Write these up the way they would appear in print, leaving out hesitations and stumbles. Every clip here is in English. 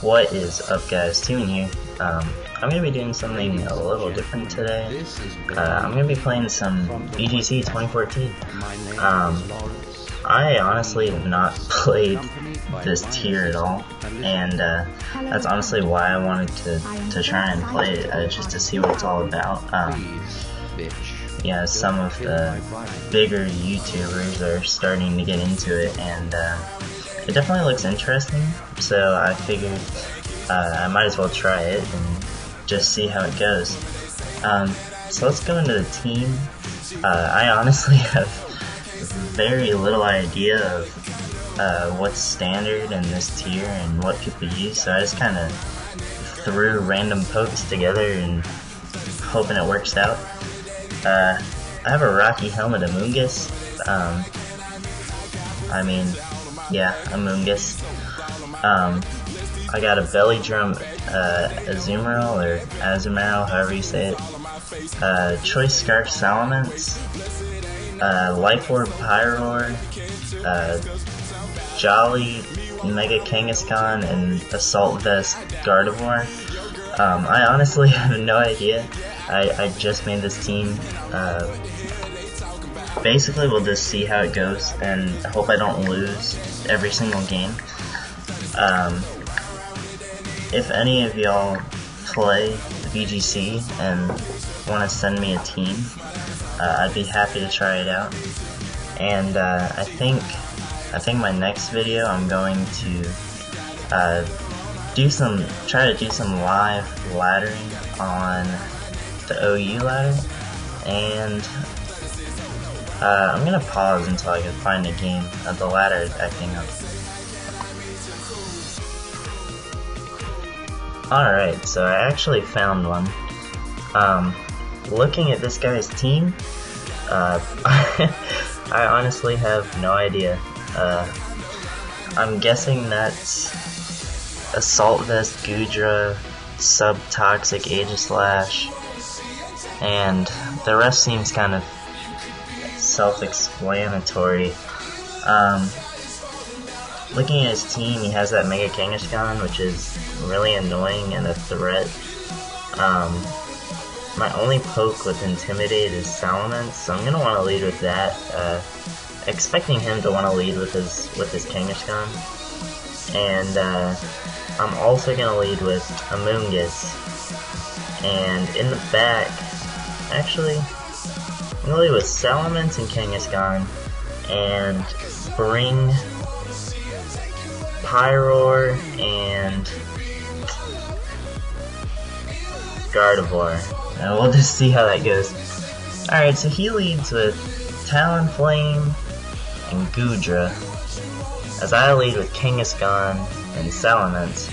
What is up, guys? Steven here. I'm going to be doing something a little different today. I'm going to be playing some VGC 2014. I honestly have not played this tier at all, and that's honestly why I wanted to try and play it, just to see what it's all about. Yeah, some of the bigger YouTubers are starting to get into it, and it definitely looks interesting, so I figured I might as well try it and just see how it goes. So let's go into the team. I honestly have very little idea of what's standard in this tier and what people use, so I just kind of threw random pokes together and hoping it works out. I have a Rocky Helmet Amoonguss. Yeah, Amoonguss. I got a Belly Drum Azumarill, or Azumarill, however you say it. Choice Scarf Salamence. Life Orb Pyroar. Jolly Mega Kangaskhan, and Assault Vest Gardevoir. I honestly have no idea. I just made this team. Basically, we'll just see how it goes, and I hope I don't lose every single game. If any of y'all play VGC and want to send me a team, I'd be happy to try it out. And I think my next video I'm going to try to do some live laddering on the OU ladder, and I'm gonna pause until I can find a game of the ladder acting up. Alright, so I actually found one. Looking at this guy's team, I honestly have no idea. I'm guessing that's Assault Vest Goodra, Subtoxic Aegislash, and the rest seems kind of self-explanatory. Looking at his team, he has that Mega Kangaskhan, which is really annoying and a threat. My only poke with Intimidate is Salamence, so I'm gonna want to lead with that. Expecting him to want to lead with his Kangaskhan, and I'm also gonna lead with Amoonguss. And in the back, actually, I'm gonna lead with Salamence and Kangaskhan, and bring Pyroar and Gardevoir, and we'll just see how that goes. Alright, so he leads with Talonflame and Goodra, as I lead with Kangaskhan and Salamence.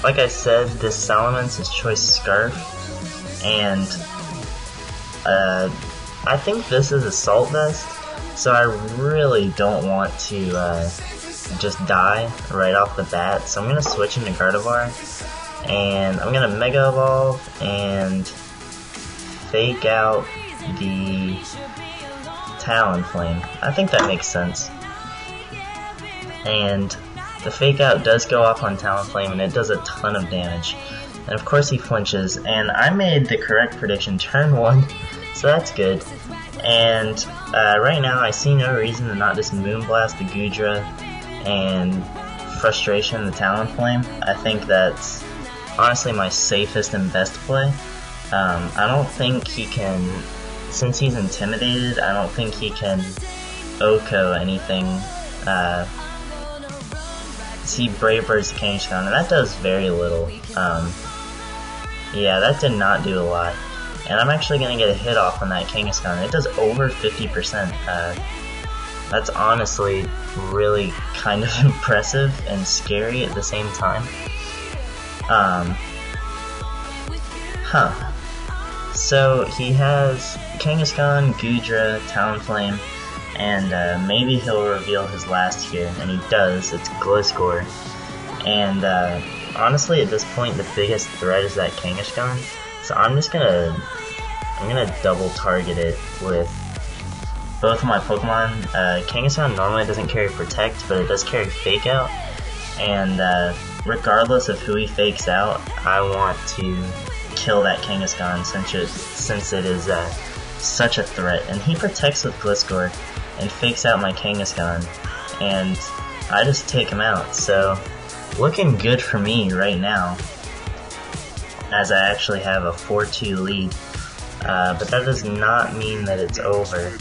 Like I said, this Salamence is Choice Scarf, and I think this is Assault Vest, so I really don't want to just die right off the bat, so I'm going to switch into Gardevoir, and I'm going to Mega Evolve and fake out the Talonflame. I think that makes sense. And the fake out does go off on Talonflame, and it does a ton of damage. And of course he flinches, and I made the correct prediction turn 1, so that's good. And right now I see no reason to not just Moonblast the Goodra and Frustration the Talonflame. I think that's honestly my safest and best play. I don't think he can, since he's intimidated, I don't think he can OHKO anything. See Brave Bird's Kangaskhan, and that does very little. Yeah, that did not do a lot. And I'm actually going to get a hit off on that Kangaskhan. It does over 50%. That's honestly really kind of impressive and scary at the same time. So he has Kangaskhan, Goodra, Talonflame, and maybe he'll reveal his last here, and he does. It's Gliscor. And honestly, at this point, the biggest threat is that Kangaskhan. So I'm gonna double target it with both of my Pokemon. Kangaskhan normally doesn't carry Protect, but it does carry Fake Out, and regardless of who he fakes out, I want to kill that Kangaskhan since it is such a threat. And he protects with Gliscor and fakes out my Kangaskhan, and I just take him out. So looking good for me right now, as I actually have a 4-2 lead. But that does not mean that it's over.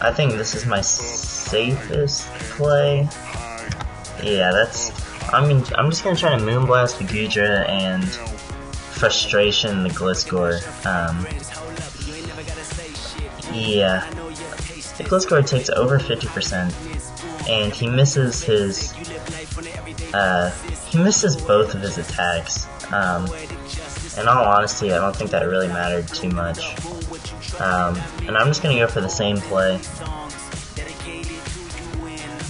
I think this is my safest play. Yeah, I'm just gonna try to Moonblast the Gudra and Frustration the Gliscor. Yeah, the Gliscor takes over 50%, and he misses both of his attacks. In all honesty, I don't think that really mattered too much. And I'm just gonna go for the same play.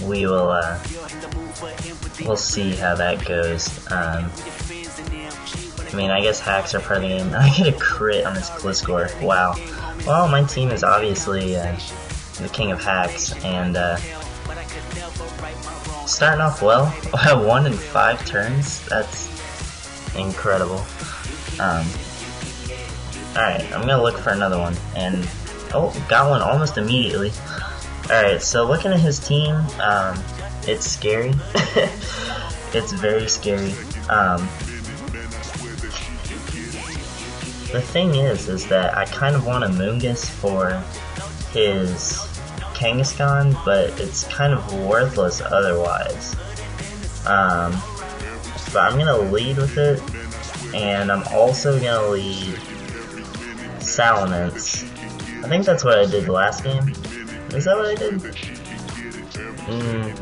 We'll see how that goes. I mean, I guess hacks are part of the game. I get a crit on this Gliscor. Wow. Well, my team is obviously the king of hacks, and starting off well. 1 in 5 turns. That's incredible. Alright, I'm gonna look for another one, and oh, got one almost immediately. Alright, so looking at his team, it's scary. It's very scary. The thing is that I kind of want a Moongus for his Kangaskhan, but it's kind of worthless otherwise. But I'm gonna lead with it, and I'm also gonna lead Salamence. I think that's what I did last game. Is that what I did?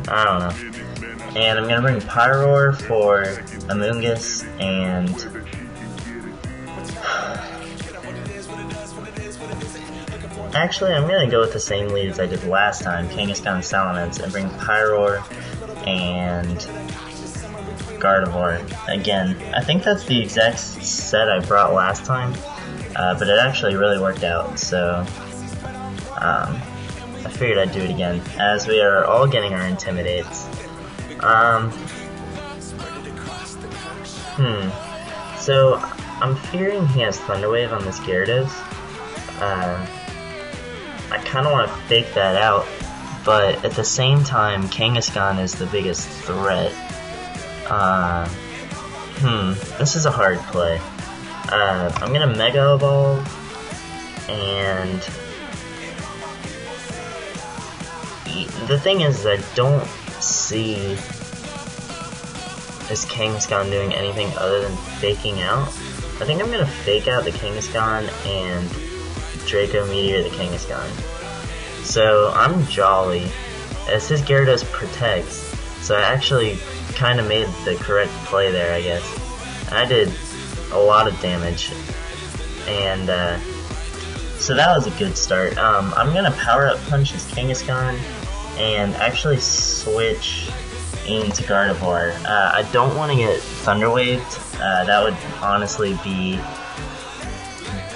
I don't know. And I'm gonna bring Pyroar for Amoonguss, and actually I'm gonna go with the same lead as I did last time, Kangaskhan and Salamence, and bring Pyroar and Gardevoir. Again, I think that's the exact set I brought last time, but it actually really worked out, so I figured I'd do it again, as we are all getting our Intimidates. So I'm fearing he has Thunder Wave on this Gyarados. I kind of want to fake that out, but at the same time, Kangaskhan is the biggest threat. This is a hard play. I'm gonna Mega Evolve, and the thing is, I don't see this Kangaskhan doing anything other than faking out. I think I'm gonna fake out the Kangaskhan and Draco Meteor the Kangaskhan. So I'm jolly, as his Gyarados protects, so I actually kind of made the correct play there, I guess. And I did a lot of damage, and so that was a good start. I'm gonna Power Up Punch his Kangaskhan and actually switch into Gardevoir. I don't want to get Thunder Waved. That would honestly be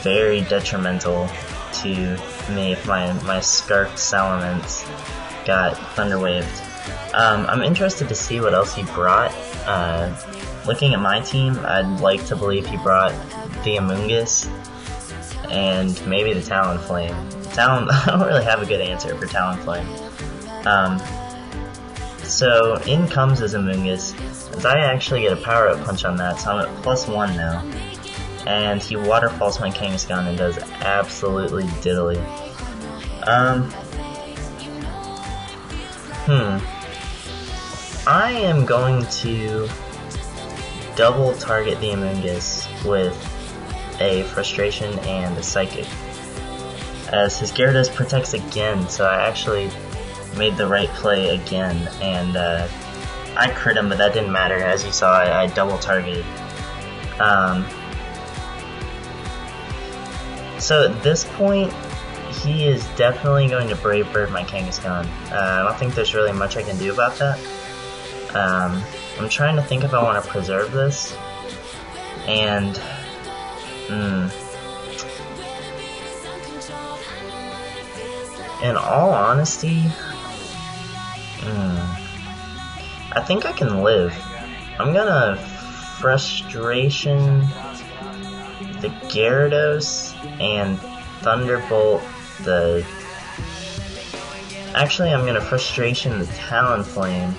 very detrimental to me if my Scarfed Salamence got Thunder Waved. I'm interested to see what else he brought. Looking at my team, I'd like to believe he brought the Amoonguss and maybe the Talonflame. I don't really have a good answer for Talonflame. So in comes his Amoonguss, as I actually get a Power Up Punch on that, so I'm at +1 now. And he Waterfalls my Kangaskhan and does absolutely diddly. I am going to double target the Amoonguss with a Frustration and a Psychic, as his Gyarados protects again, so I actually made the right play again, and I crit him, but that didn't matter. As you saw, I double targeted. So at this point, he is definitely going to Brave Bird my Kangaskhan. I don't think there's really much I can do about that. I'm trying to think if I want to preserve this, and in all honesty, I think I can live. I'm gonna Frustration the Gyarados and Thunderbolt the... Actually, I'm gonna Frustration the Talonflame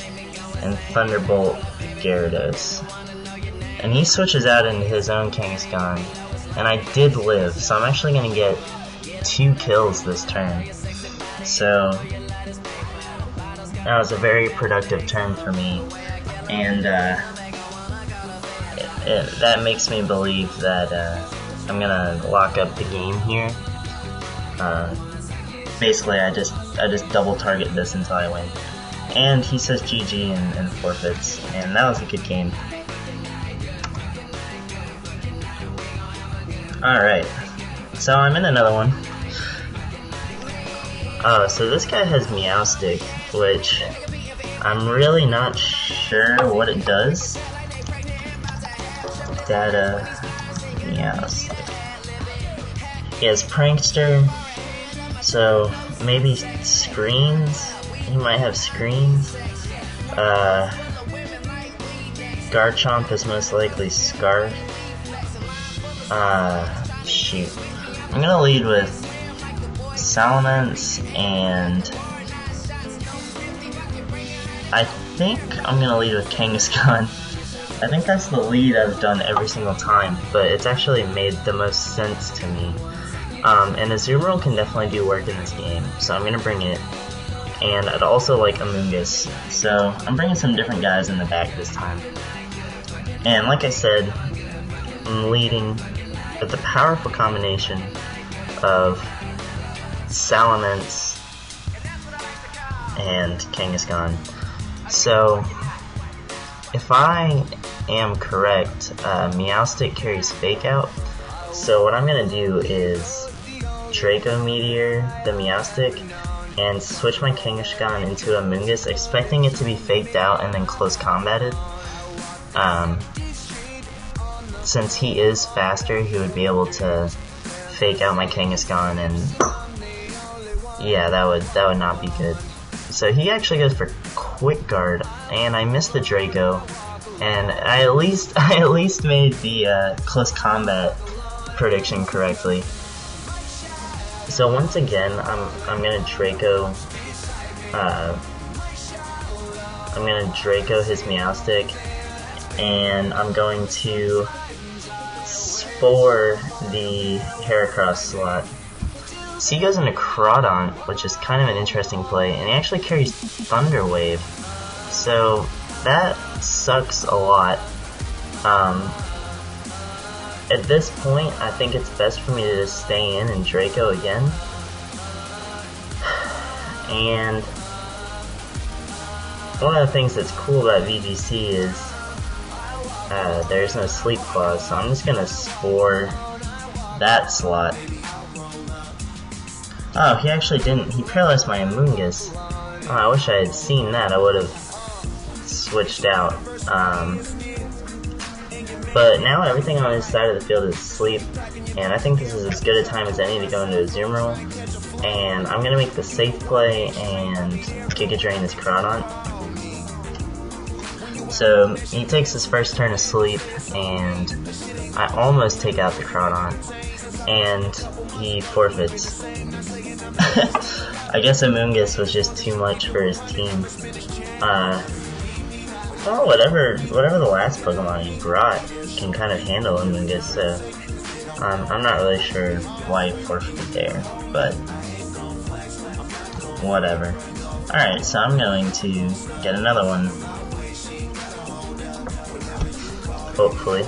and Thunderbolt Gyarados. And he switches out into his own Kangaskhan. And I did live, so I'm actually gonna get 2 kills this turn. So that was a very productive turn for me. And that makes me believe that I'm gonna lock up the game here. Basically, I just double target this until I win. And he says GG and forfeits, and that was a good game. Alright, so I'm in another one. So this guy has Meowstic, which I'm really not sure what it does. Data, Meowstic. He has Prankster, so maybe screens? He might have screens. Garchomp is most likely Scarf. Shoot. I'm gonna lead with Salamence, and I think I'm gonna lead with Kangaskhan. I think that's the lead I've done every single time, but it's actually made the most sense to me. And Azumarill can definitely do work in this game, so I'm gonna bring it. And I'd also like Amoonguss, so I'm bringing some different guys in the back this time. And like I said, I'm leading with the powerful combination of Salamence and Kangaskhan. So, if I am correct, Meowstic carries Fake Out. So what I'm going to do is Draco Meteor the Meowstic and switch my Kangaskhan into Amoonguss, expecting it to be faked out and then close combated. Since he is faster, he would be able to fake out my Kangaskhan, and yeah, that would not be good. So he actually goes for Quick Guard, and I missed the Draco, and I at least made the close combat prediction correctly. So once again, I'm gonna Draco. I'm gonna Draco his Meowstic, and I'm going to Spore the Heracross slot. So he goes into Crawdaunt, which is kind of an interesting play, and he actually carries Thunder Wave. So that sucks a lot. At this point, I think it's best for me to just stay in and Draco again. And one of the things that's cool about VGC is there's no Sleep Clause, so I'm just gonna Spore that slot. Oh, he actually didn't. He paralyzed my Amoonguss. Oh, I wish I had seen that. I would have switched out. But now everything on his side of the field is asleep, and I think this is as good a time as any to go into Azumarill. And I'm gonna make the safe play and Giga Drain his Crawdaunt. So he takes his first turn of sleep, and I almost take out the Crawdaunt, and he forfeits. I guess Amoonguss was just too much for his team. Well, whatever the last Pokemon he brought can kind of handle Amoonguss, so I'm not really sure why he forfeited there, but whatever. Alright, so I'm going to get another one. Hopefully.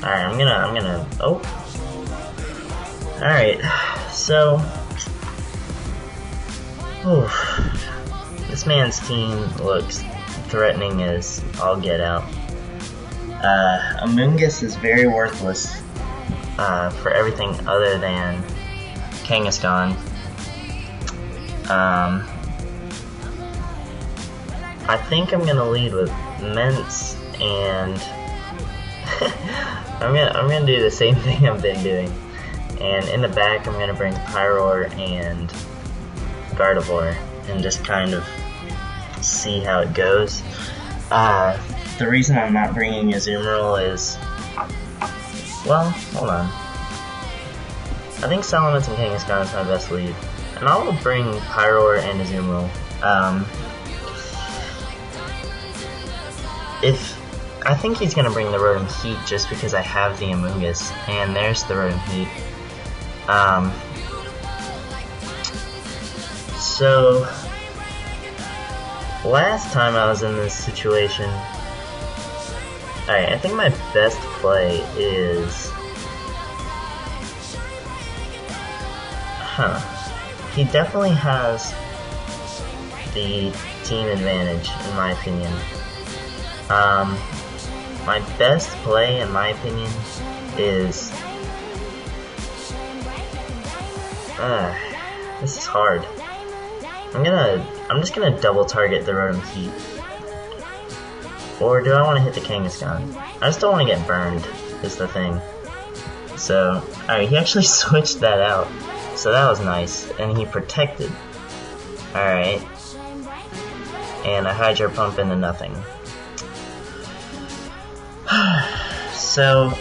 Alright, I'm gonna, oh. Alright, so, this man's team looks threatening as all get out. Amoonguss is very worthless, for everything other than Kangaskhan. I think I'm gonna lead with Mence, and I'm gonna do the same thing I've been doing. And in the back, I'm gonna bring Pyroar and Gardevoir and just kind of see how it goes. The reason I'm not bringing Azumarill is, well, hold on. I think Salamence and Kangaskhan is my best lead, and I will bring Pyroar and Azumarill. I think he's gonna bring the Rotom Heat just because I have the Amoonguss, and there's the Rotom Heat. So last time I was in this situation, alright, I think my best play is, he definitely has the team advantage in my opinion. My best play in my opinion is, this is hard. I'm just gonna double target the Rotom Heat. Or do I want to hit the Kangaskhan? I just don't want to get burned, is the thing. So, alright, he actually switched that out. So that was nice. And he protected. Alright. And I Hydro Pump into nothing. So,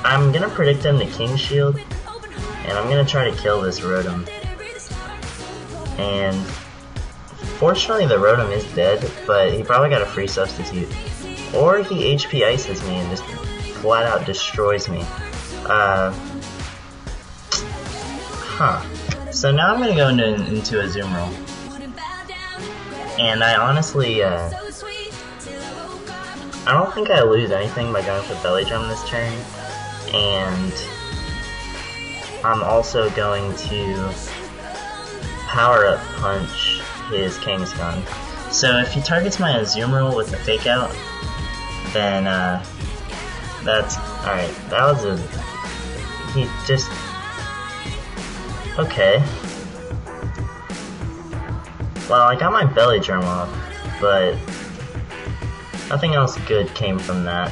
I'm gonna predict him to King Shield. And I'm gonna try to kill this Rotom. And fortunately the Rotom is dead, but he probably got a free substitute. Or he HP ices me and just flat out destroys me. So now I'm gonna go into Azumarill. And I honestly, I don't think I lose anything by going for Belly Drum this turn. And I'm also going to Power Up Punch his Kangaskhan. So if he targets my Azumarill with a Fake Out, then that's alright. That was he just okay. Well, I got my Belly Drum off, but nothing else good came from that.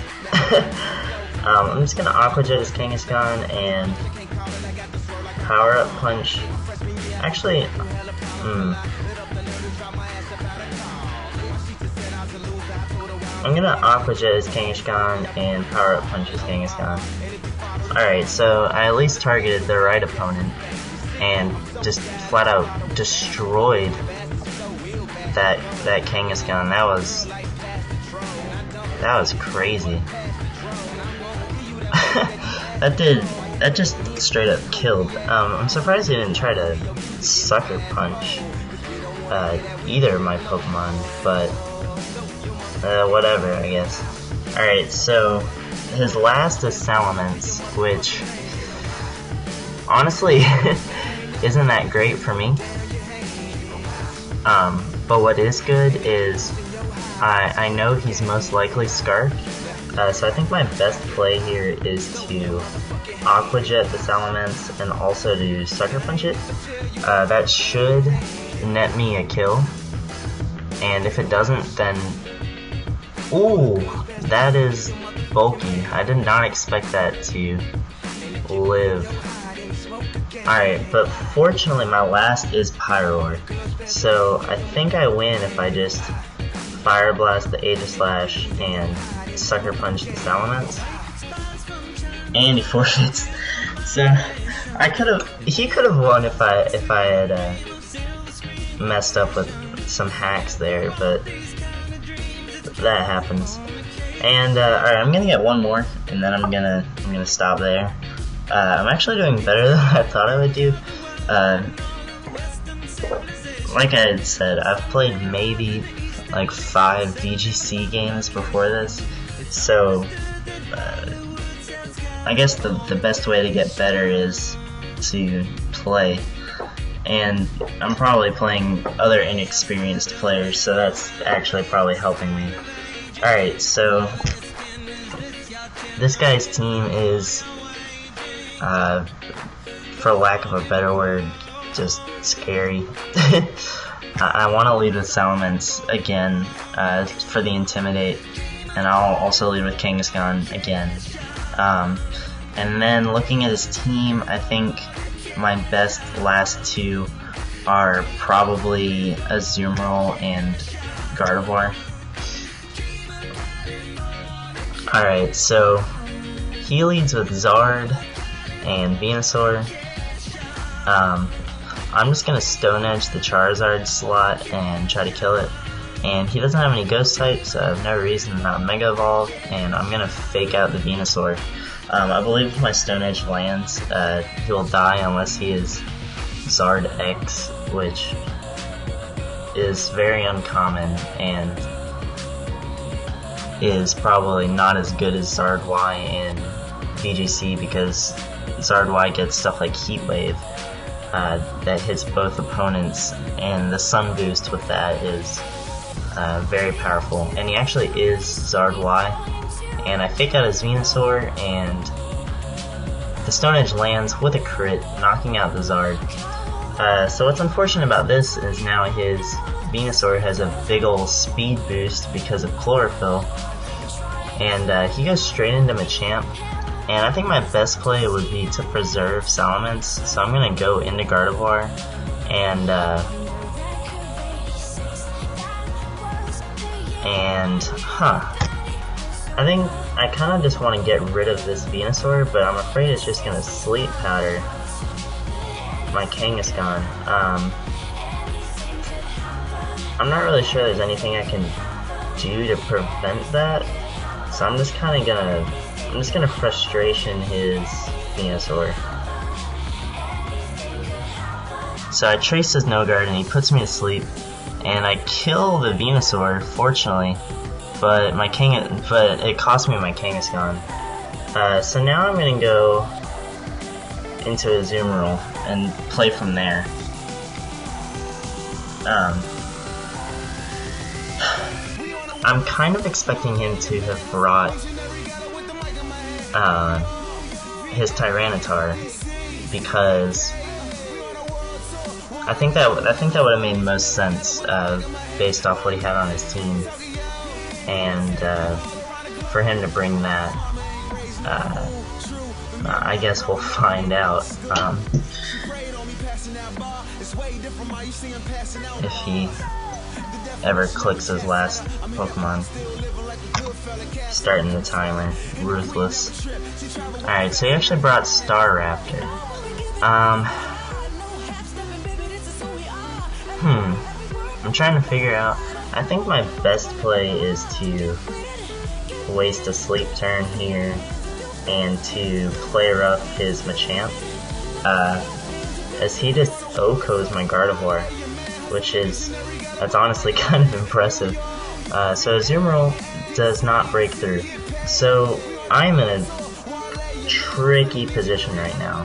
I'm just gonna Aqua Jet his Kangaskhan and Power Up Punch. Actually, I'm gonna Aqua Jet his Kangaskhan and Power Up Punch his Kangaskhan. Alright, so I at least targeted the right opponent and just flat out destroyed that Kangaskhan. That was crazy. That just straight up killed. I'm surprised he didn't try to Sucker Punch either of my Pokemon, but whatever, I guess. Alright, so his last is Salamence, which honestly isn't that great for me. But what is good is I know he's most likely Scarfed, so I think my best play here is to Aqua Jet the Salamence and also to Sucker Punch it. That should net me a kill, and if it doesn't, then ooh, that is bulky. I did not expect that to live. Alright, but fortunately my last is Pyroar, so I think I win if I just Fire Blast the Aegislash and Sucker Punch the Salamence. And he forfeits. So he could have won if I had messed up with some hacks there, but that happens. And alright, I'm gonna get one more, and then I'm gonna stop there. I'm actually doing better than I thought I would do. Like I had said, I've played maybe like 5 VGC games before this, so I guess the best way to get better is to play. And I'm probably playing other inexperienced players, so that's actually probably helping me. Alright, so this guy's team is, for lack of a better word, just scary. I want to lead with Salamence again for the Intimidate, and I'll also lead with Kangaskhan again. And then looking at his team, I think my best last two are probably Azumarill and Gardevoir. Alright, so he leads with Zard and Venusaur. I'm just gonna Stone Edge the Charizard slot and try to kill it. And he doesn't have any Ghost types, so I have no reason to not Mega Evolve, and I'm gonna fake out the Venusaur. I believe if my Stone Edge lands, he will die unless he is Zard X, which is very uncommon and is probably not as good as Zard Y in VGC, because Zard Y gets stuff like Heat Wave that hits both opponents, and the Sun boost with that is very powerful. And he actually is Zard Y. And I fake out his Venusaur, and the Stone Edge lands with a crit, knocking out the Zard. So what's unfortunate about this is now his Venusaur has a big ol' speed boost because of Chlorophyll, and he goes straight into Machamp. And I think my best play would be to preserve Salamence, so I'm gonna go into Gardevoir, and I think I kind of just want to get rid of this Venusaur, but I'm afraid it's just gonna Sleep Powder my Kangaskhan. I'm not really sure there's anything I can do to prevent that, so I'm just gonna Frustration his Venusaur. So I trace his No Guard and he puts me to sleep, and I kill the Venusaur, fortunately, but it cost me my Kangaskhan. So now I'm gonna go into Azumarill and play from there. I'm kind of expecting him to have brought his Tyranitar, because I think that would have made most sense based off what he had on his team, and for him to bring that, I guess we'll find out if he ever clicks his last Pokemon. Starting the timer. Ruthless. Alright, so he actually brought Staraptor. I'm trying to figure out. I think my best play is to waste a sleep turn here and to play rough his Machamp, as he just OHKOs my Gardevoir, that's honestly kind of impressive. So Azumarill does not break through, so I'm in a tricky position right now.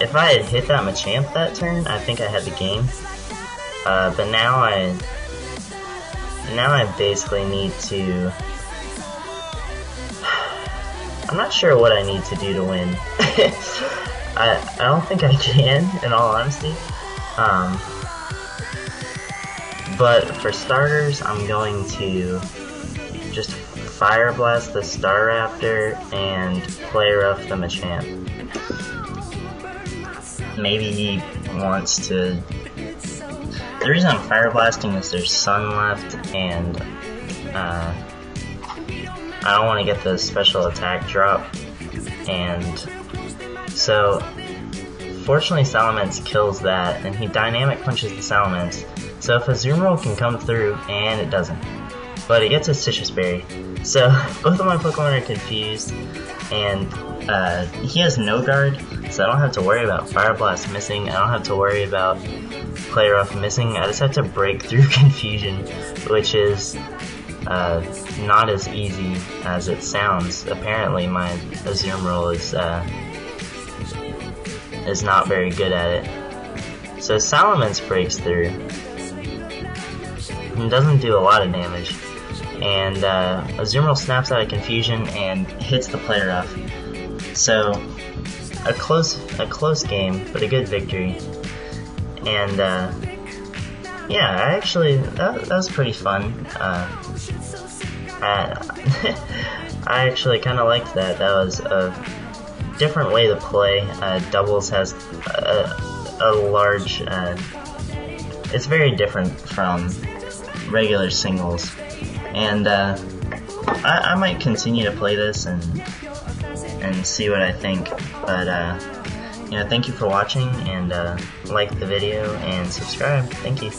If I had hit that Machamp that turn, I think I had the game, but now I basically need to. I'm not sure what I need to do to win. I don't think I can, in all honesty. But for starters, I'm going to just Fire Blast the Staraptor and play rough the Machamp. Maybe he wants to. The reason I'm Fire Blasting is there's Sun left, and I don't want to get the special attack drop, and so fortunately Salamence kills that, and he Dynamic Punches the Salamence. So if Azumarill can come through, and it doesn't, but it gets a Citrus Berry. So both of my Pokemon are confused, and he has No Guard, so I don't have to worry about Fire Blast missing. I don't have to worry about Play Rough missing. I just have to break through Confusion, which is not as easy as it sounds. Apparently my Azumarill is not very good at it. So Salamence breaks through and doesn't do a lot of damage, and Azumarill snaps out of Confusion and hits the Play Rough. So a close game, but a good victory. And yeah, that was pretty fun. I actually kind of liked that. That was a different way to play. Doubles has a large, it's very different from regular singles, and I might continue to play this and see what I think, but thank you for watching, and like the video and subscribe. Thank you.